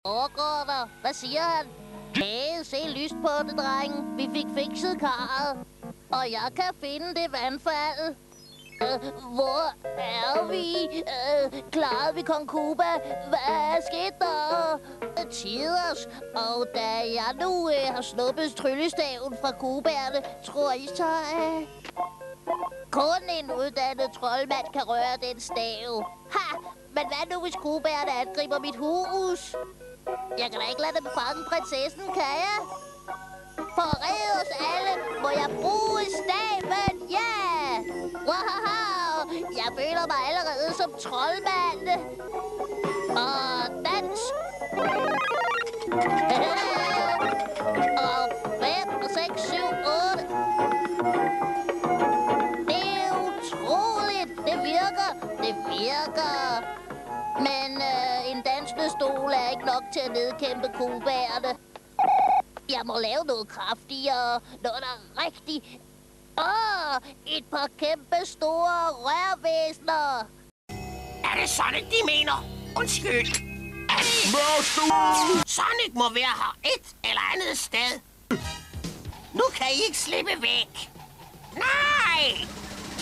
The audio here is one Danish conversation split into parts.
Foregår der? Hvad siger han? Hey, se lyst på det, dreng. Vi fik fikset karret. Og jeg kan finde det vandfald. Hvor er vi? Klarede vi Kong Kuba? Hvad skete der? Tiders. Og da jeg nu har snuppet tryllestaven fra Kubaerne, tror I så, kun en uddannet troldmand kan røre den stav. Ha! Men hvad nu, hvis Kubaerne angriber mit hus? Jeg kan da ikke lade dem fange prinsessen, kan jeg? For at redde os alle, må jeg bruge staven, ja! Wow! Jeg føler mig allerede som troldmand. Og dans. Og 5, 6, 7, 8. Det er utroligt. Det virker. Det virker. Men en dansende stol er ikke nok til at nedkæmpe kubaerne. Jeg må lave noget kraftigere. Noget, der er rigtigt. Et par kæmpe store rørvæsner. Er det Sonic, de mener? Undskyld. Sonic må være her et eller andet sted. Nu kan I ikke slippe væk. Nej!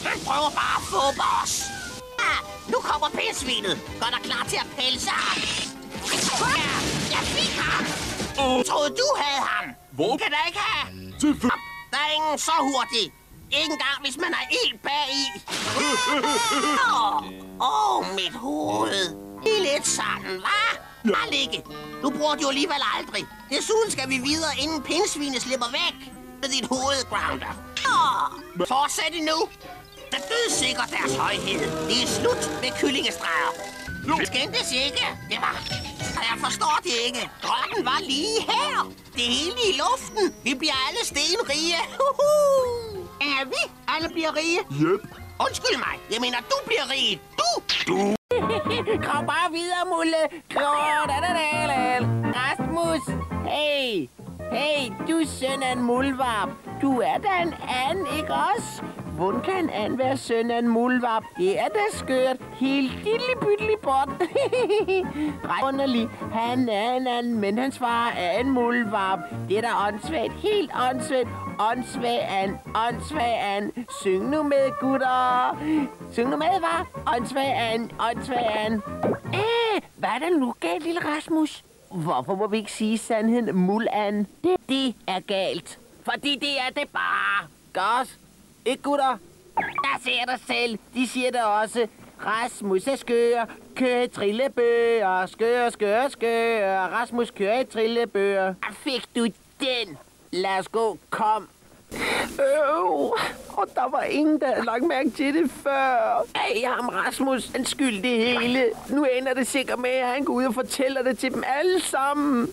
Han prøver bare at få os. Nu kommer pindsvinet. Gør dig klar til at pelse ham. Ja, jeg fik ham. Troede du havde ham? Hvor? Kan der ikke have? Der er ingen så hurtig. Ikke engang, hvis man er ild bagi. Mit hoved. Det er lidt sådan, hva'? Bare ligge. Du bruger det jo alligevel aldrig. Desuden skal vi videre, inden pindsvinet slipper væk med dit hoved, Grounder. Fortsæt endnu. Der dødsikker deres højhed. Det er slut med kyllingestreger. Det skændtes ikke. Det var... Jeg forstår det ikke. Grotten var lige her. Det hele i luften. Vi bliver alle stenrige. Er vi? Alle bliver rige? Yep. Undskyld mig. Jeg mener, du bliver rig. Du. Kom bare videre, Mulle. Rasmus. Hey, du er søn af en muldvarp. Du er da en and, ikke også? Hvordan kan en and være søn af en muldvarp? Det er da skørt. Helt lille bot. Ret underlig. Han er en and, men hans far er en muldvarp. Det er da åndssvagt. Helt åndssvagt. Åndssvag and. Syng nu med, gutter. Syng nu med, hva'? Åndssvag and. Hvad er der nu galt, lille Rasmus? Hvorfor må vi ikke sige sandheden, muldand? Det er galt. Fordi det er det bare. Godt. Ikke, gutter? Der ser dig selv. De siger det også. Rasmus er skør. Kører i trillebøger. Skør. Rasmus kører i trillebøger. Fik du den? Lad os gå. Kom. Og der var ingen, der havde lagt mærke til det før. Ham Rasmus, han skyld det hele. Nu ender det sikkert med, at han går ud og fortæller det til dem alle sammen.